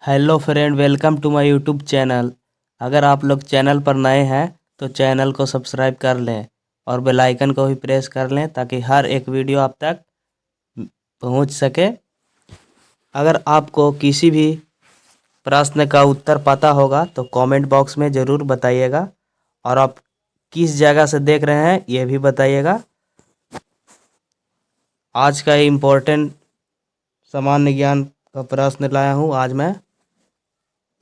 Hello friend, welcome to my YouTube channel. अगर आप लोग चैनल पर नए हैं तो चैनल को सब्सक्राइब कर लें और बेल आइकन को भी प्रेस कर लें ताकि हर एक वीडियो आप तक पहुंच सके। अगर आपको किसी भी प्रश्न का उत्तर पता होगा तो कमेंट बॉक्स में ज़रूर बताइएगा और आप किस जगह से देख रहे हैं ये भी बताइएगा। आज का इम्पोर्टेंट सामान्य ज्ञान का प्रश्न लाया हूँ आज मैं,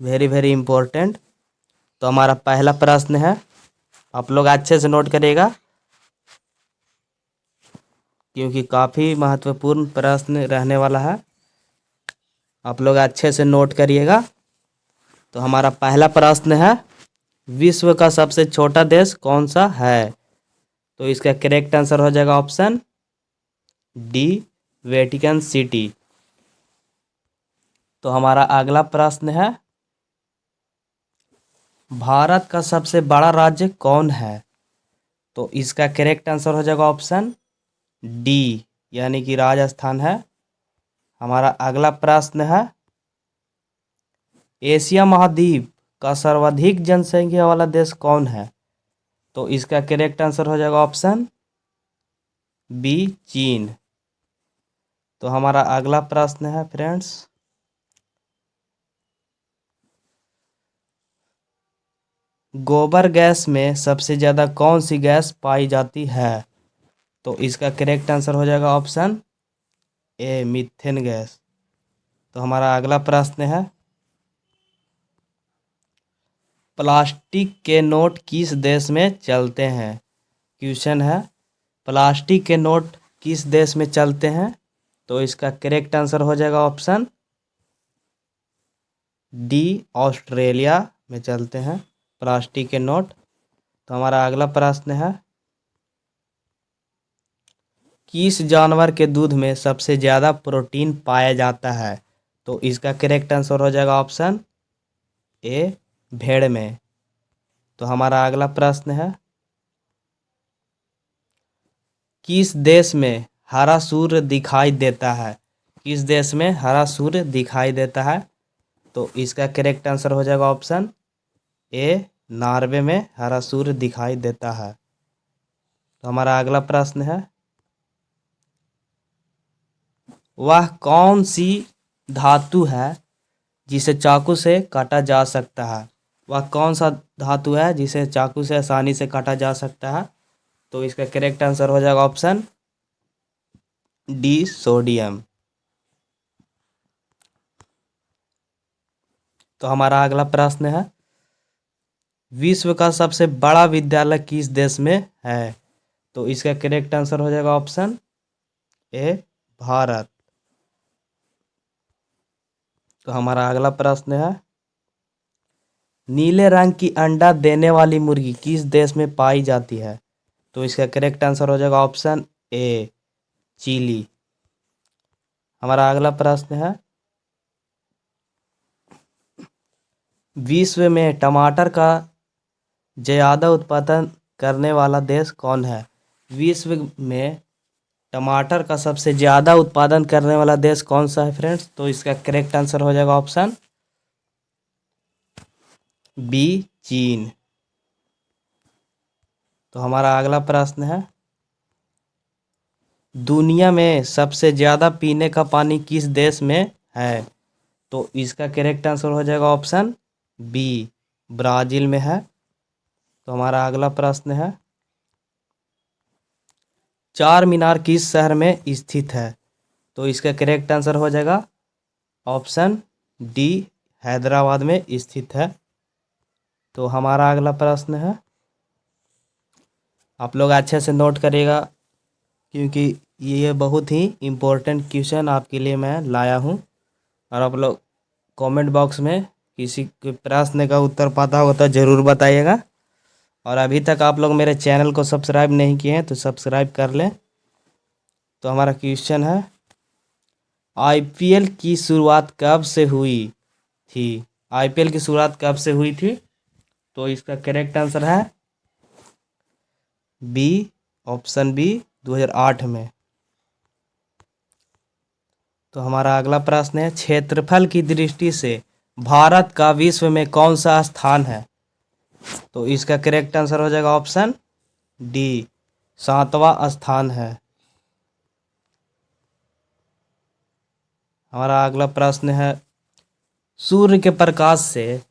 वेरी वेरी इम्पोर्टेंट। तो हमारा पहला प्रश्न है, आप लोग अच्छे से नोट करिएगा क्योंकि काफ़ी महत्वपूर्ण प्रश्न रहने वाला है। आप लोग अच्छे से नोट करिएगा। तो हमारा पहला प्रश्न है, विश्व का सबसे छोटा देश कौन सा है? तो इसका करेक्ट आंसर हो जाएगा ऑप्शन डी, वेटिकन सिटी। तो हमारा अगला प्रश्न है, भारत का सबसे बड़ा राज्य कौन है? तो इसका करेक्ट आंसर हो जाएगा ऑप्शन डी, यानी कि राजस्थान है। हमारा अगला प्रश्न है, एशिया महाद्वीप का सर्वाधिक जनसंख्या वाला देश कौन है? तो इसका करेक्ट आंसर हो जाएगा ऑप्शन बी, चीन। तो हमारा अगला प्रश्न है फ्रेंड्स, गोबर गैस में सबसे ज़्यादा कौन सी गैस पाई जाती है? तो इसका करेक्ट आंसर हो जाएगा ऑप्शन ए, मीथेन गैस। तो हमारा अगला प्रश्न है, प्लास्टिक के नोट किस देश में चलते हैं? क्वेश्चन है, प्लास्टिक के नोट किस देश में चलते हैं? तो इसका करेक्ट आंसर हो जाएगा ऑप्शन डी, ऑस्ट्रेलिया में चलते हैं प्लास्टिक के नोट। तो हमारा अगला प्रश्न है, किस जानवर के दूध में सबसे ज़्यादा प्रोटीन पाया जाता है? तो इसका करेक्ट आंसर हो जाएगा ऑप्शन ए, भेड़ में। तो हमारा अगला प्रश्न है, किस देश में हरा सूर्य दिखाई देता है? किस देश में हरा सूर्य दिखाई देता है? तो इसका करेक्ट आंसर हो जाएगा ऑप्शन ए, नॉर्वे में हरा सूर्य दिखाई देता है। तो हमारा अगला प्रश्न है, वह कौन सी धातु है जिसे चाकू से काटा जा सकता है? वह कौन सा धातु है जिसे चाकू से आसानी से काटा जा सकता है? तो इसका करेक्ट आंसर हो जाएगा ऑप्शन डी, सोडियम। तो हमारा अगला प्रश्न है, विश्व का सबसे बड़ा विद्यालय किस देश में है? तो इसका करेक्ट आंसर हो जाएगा ऑप्शन ए, भारत। तो हमारा अगला प्रश्न है, नीले रंग की अंडा देने वाली मुर्गी किस देश में पाई जाती है? तो इसका करेक्ट आंसर हो जाएगा ऑप्शन ए, चिली। हमारा अगला प्रश्न है, विश्व में टमाटर का ज़्यादा उत्पादन करने वाला देश कौन है? विश्व में टमाटर का सबसे ज़्यादा उत्पादन करने वाला देश कौन सा है फ्रेंड्स? तो इसका करेक्ट आंसर हो जाएगा ऑप्शन बी, चीन। तो हमारा अगला प्रश्न है, दुनिया में सबसे ज़्यादा पीने का पानी किस देश में है? तो इसका करेक्ट आंसर हो जाएगा ऑप्शन बी, ब्राज़ील में है। तो हमारा अगला प्रश्न है, चार मीनार किस शहर में स्थित है? तो इसका करेक्ट आंसर हो जाएगा ऑप्शन डी, हैदराबाद में स्थित है। तो हमारा अगला प्रश्न है, आप लोग अच्छे से नोट करिएगा क्योंकि ये बहुत ही इम्पोर्टेंट क्वेश्चन आपके लिए मैं लाया हूँ। और आप लोग कमेंट बॉक्स में किसी के प्रश्न का उत्तर पता हो तो ज़रूर बताइएगा। और अभी तक आप लोग मेरे चैनल को सब्सक्राइब नहीं किए हैं तो सब्सक्राइब कर लें। तो हमारा क्वेश्चन है, आईपीएल की शुरुआत कब से हुई थी? आईपीएल की शुरुआत कब से हुई थी? तो इसका करेक्ट आंसर है बी, ऑप्शन बी, 2008 में। तो हमारा अगला प्रश्न है, क्षेत्रफल की दृष्टि से भारत का विश्व में कौन सा स्थान है? तो इसका करेक्ट आंसर हो जाएगा ऑप्शन डी, 7वां स्थान है। हमारा अगला प्रश्न है, सूर्य के प्रकाश से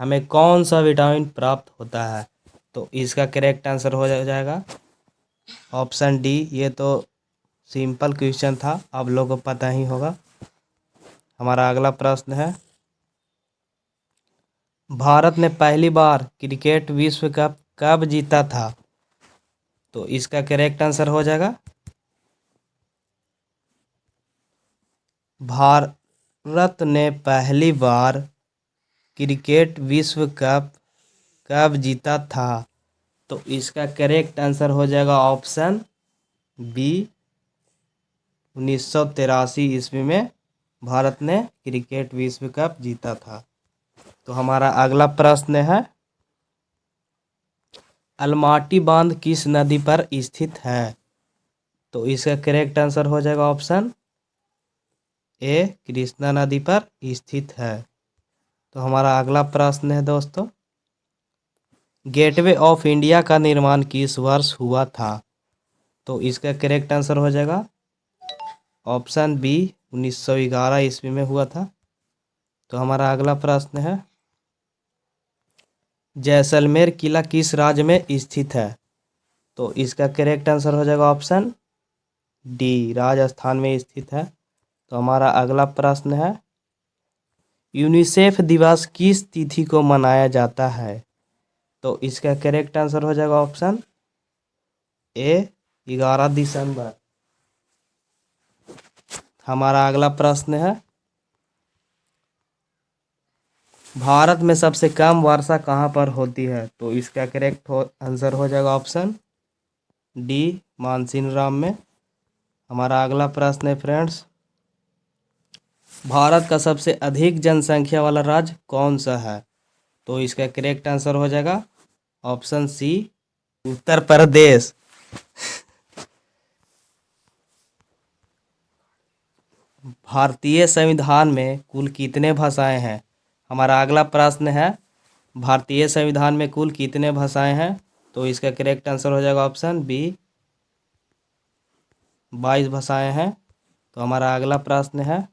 हमें कौन सा विटामिन प्राप्त होता है? तो इसका करेक्ट आंसर हो जाएगा ऑप्शन डी। ये तो सिंपल क्वेश्चन था, आप लोगों को पता ही होगा। हमारा अगला प्रश्न है, भारत ने पहली बार क्रिकेट विश्व कप कब जीता था? तो इसका करेक्ट आंसर हो जाएगा, भारत ने पहली बार क्रिकेट विश्व कप कब जीता था? तो इसका करेक्ट आंसर हो जाएगा ऑप्शन बी, 1983 ईस्वी में भारत ने क्रिकेट विश्व कप जीता था। तो हमारा अगला प्रश्न है, अलमाटी बांध किस नदी पर स्थित है? तो इसका करेक्ट आंसर हो जाएगा ऑप्शन ए, कृष्णा नदी पर स्थित है। तो हमारा अगला प्रश्न है दोस्तों, गेटवे ऑफ इंडिया का निर्माण किस वर्ष हुआ था? तो इसका करेक्ट आंसर हो जाएगा ऑप्शन बी, 1911 ईस्वी में हुआ था। तो हमारा अगला प्रश्न है, जैसलमेर किला किस राज्य में स्थित है? तो इसका करेक्ट आंसर हो जाएगा ऑप्शन डी, राजस्थान में स्थित है। तो हमारा अगला प्रश्न है, यूनिसेफ दिवस किस तिथि को मनाया जाता है? तो इसका करेक्ट आंसर हो जाएगा ऑप्शन ए, 11 दिसंबर। हमारा अगला प्रश्न है, भारत में सबसे कम वर्षा कहाँ पर होती है? तो इसका करेक्ट आंसर हो जाएगा ऑप्शन डी, मानसीन में। हमारा अगला प्रश्न है फ्रेंड्स, भारत का सबसे अधिक जनसंख्या वाला राज्य कौन सा है? तो इसका करेक्ट आंसर हो जाएगा ऑप्शन सी, उत्तर प्रदेश। भारतीय संविधान में कुल कितने भाषाएं हैं? हमारा अगला प्रश्न है, भारतीय संविधान में कुल कितने भाषाएं हैं? तो इसका करेक्ट आंसर हो जाएगा ऑप्शन बी, 22 भाषाएं हैं। तो हमारा अगला प्रश्न है,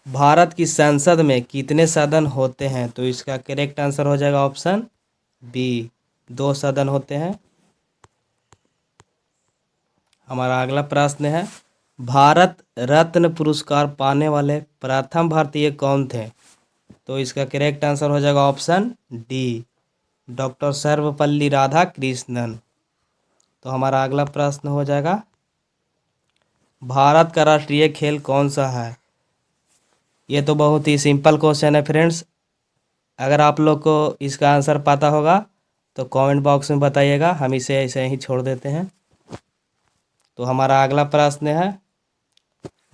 भारत की संसद में कितने सदन होते हैं? तो इसका करेक्ट आंसर हो जाएगा ऑप्शन बी, 2 सदन होते हैं। हमारा अगला प्रश्न है, भारत रत्न पुरस्कार पाने वाले प्रथम भारतीय कौन थे? तो इसका करेक्ट आंसर हो जाएगा option D, doctor Sarvepalli Radhakrishnan. तो हमारा अगला प्रश्न हो जाएगा, भारत का राष्ट्रीय खेल कौन सा है? ये तो बहुत ही सिंपल क्वेश्चन है फ्रेंड्स, अगर आप लोग को इसका आंसर पता होगा तो कमेंट बॉक्स में बताइएगा, हम इसे ऐसे ही छोड़ देते हैं। तो हमारा अगला प्रश्न है,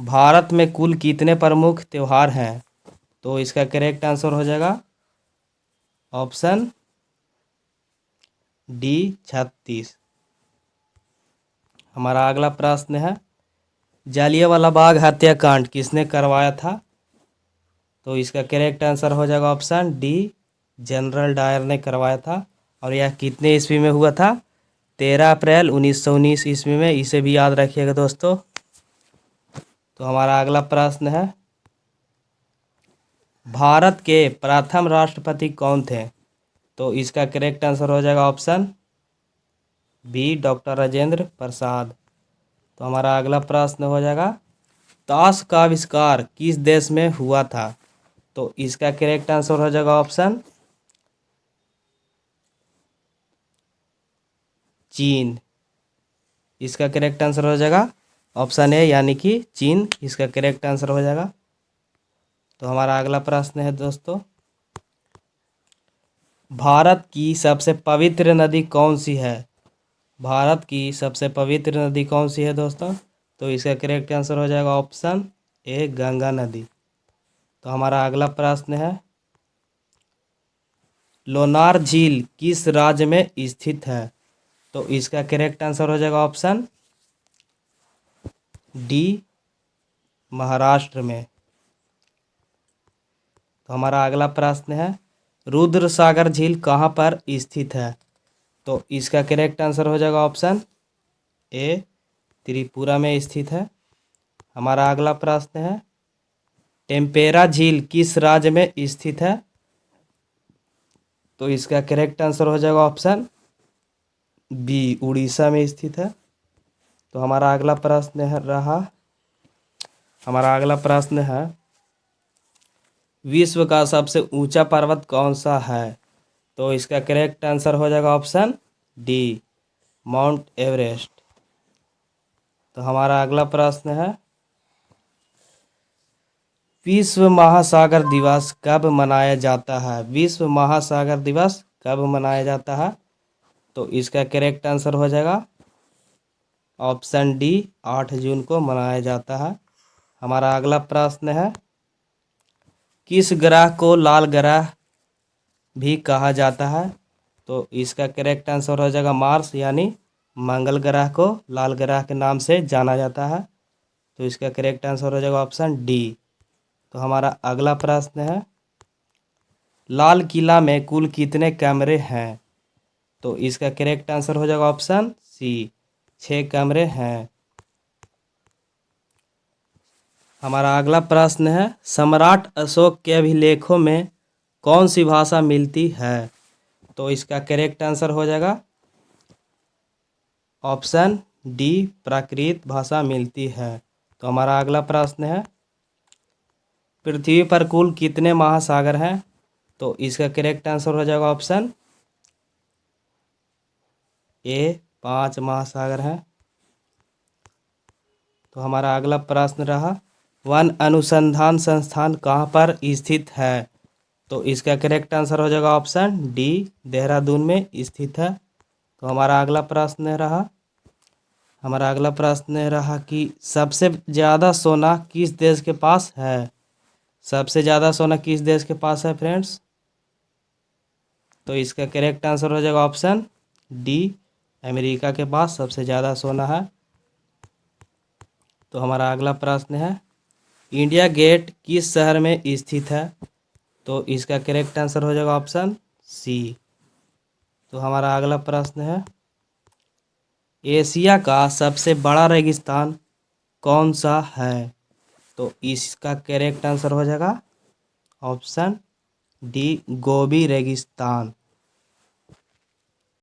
भारत में कुल कितने प्रमुख त्यौहार हैं? तो इसका करेक्ट आंसर हो जाएगा ऑप्शन डी, 36। हमारा अगला प्रश्न है, जालियांवाला बाग हत्याकांड किसने करवाया था? तो इसका करेक्ट आंसर हो जाएगा ऑप्शन डी, जनरल डायर ने करवाया था। और यह कितने ईस्वी में हुआ था? 13 अप्रैल 1919 ईस्वी में। इसे भी याद रखिएगा दोस्तों। तो हमारा अगला प्रश्न है, भारत के प्रथम राष्ट्रपति कौन थे? तो इसका करेक्ट आंसर हो जाएगा option B, doctor Rajendra Prasad. तो हमारा अगला प्रश्न हो जाएगा, ताश का आविष्कार किस देश में हुआ था? तो इसका करेक्ट आंसर हो जाएगा ऑप्शन चीन। इसका करेक्ट आंसर हो जाएगा ऑप्शन ए, यानी कि चीन इसका करेक्ट आंसर हो जाएगा। तो हमारा अगला प्रश्न है दोस्तों, भारत की सबसे पवित्र नदी कौन सी है? भारत की सबसे पवित्र नदी कौन सी है दोस्तों? तो इसका करेक्ट आंसर हो जाएगा ऑप्शन ए, गंगा नदी। तो हमारा अगला प्रश्न है, लोनार झील किस राज्य में स्थित है? तो इसका करेक्ट आंसर हो जाएगा ऑप्शन डी, महाराष्ट्र में। तो हमारा अगला प्रश्न है रुद्र सागर झील कहाँ पर स्थित है? तो इसका करेक्ट आंसर हो जाएगा ऑप्शन ए, त्रिपुरा में स्थित है। हमारा अगला प्रश्न है टेम्पेरा झील किस राज्य में स्थित है? तो इसका करेक्ट आंसर हो जाएगा ऑप्शन बी, उड़ीसा में स्थित है। तो हमारा अगला प्रश्न है विश्व का सबसे ऊंचा पर्वत कौन सा है? तो इसका करेक्ट आंसर हो जाएगा ऑप्शन डी, माउंट एवरेस्ट। तो हमारा अगला प्रश्न है विश्व महासागर दिवस कब मनाया जाता है? विश्व महासागर दिवस कब मनाया जाता है? तो इसका करेक्ट आंसर हो जाएगा ऑप्शन डी, 8 जून को मनाया जाता है। हमारा अगला प्रश्न है किस ग्रह को लाल ग्रह भी कहा जाता है? तो इसका करेक्ट आंसर हो जाएगा मार्स, यानी मंगल ग्रह को लाल ग्रह के नाम से जाना जाता है। तो इसका करेक्ट आंसर हो जाएगा ऑप्शन डी। तो हमारा अगला प्रश्न है लाल किला में कुल कितने कमरे हैं? तो इसका करेक्ट आंसर हो जाएगा ऑप्शन सी, 6 कमरे हैं। हमारा अगला प्रश्न है सम्राट अशोक के अभिलेखों में कौन सी भाषा मिलती है? तो इसका करेक्ट आंसर हो जाएगा ऑप्शन डी, प्राकृत भाषा मिलती है। तो हमारा अगला प्रश्न है पृथ्वी पर कुल कितने महासागर हैं? तो इसका करेक्ट आंसर हो जाएगा ऑप्शन ए, 5 महासागर हैं। तो हमारा अगला प्रश्न रहा वन अनुसंधान संस्थान कहाँ पर स्थित है? तो इसका करेक्ट आंसर हो जाएगा ऑप्शन डी, देहरादून में स्थित है। तो हमारा अगला प्रश्न रहा कि सबसे ज़्यादा सोना किस देश के पास है? सबसे ज़्यादा सोना किस देश के पास है फ्रेंड्स? तो इसका करेक्ट आंसर हो जाएगा ऑप्शन डी, अमेरिका के पास सबसे ज़्यादा सोना है। तो हमारा अगला प्रश्न है इंडिया गेट किस शहर में स्थित है? तो इसका करेक्ट आंसर हो जाएगा ऑप्शन सी। तो हमारा अगला प्रश्न है एशिया का सबसे बड़ा रेगिस्तान कौन सा है? तो इसका करेक्ट आंसर हो जाएगा ऑप्शन डी, गोबी रेगिस्तान।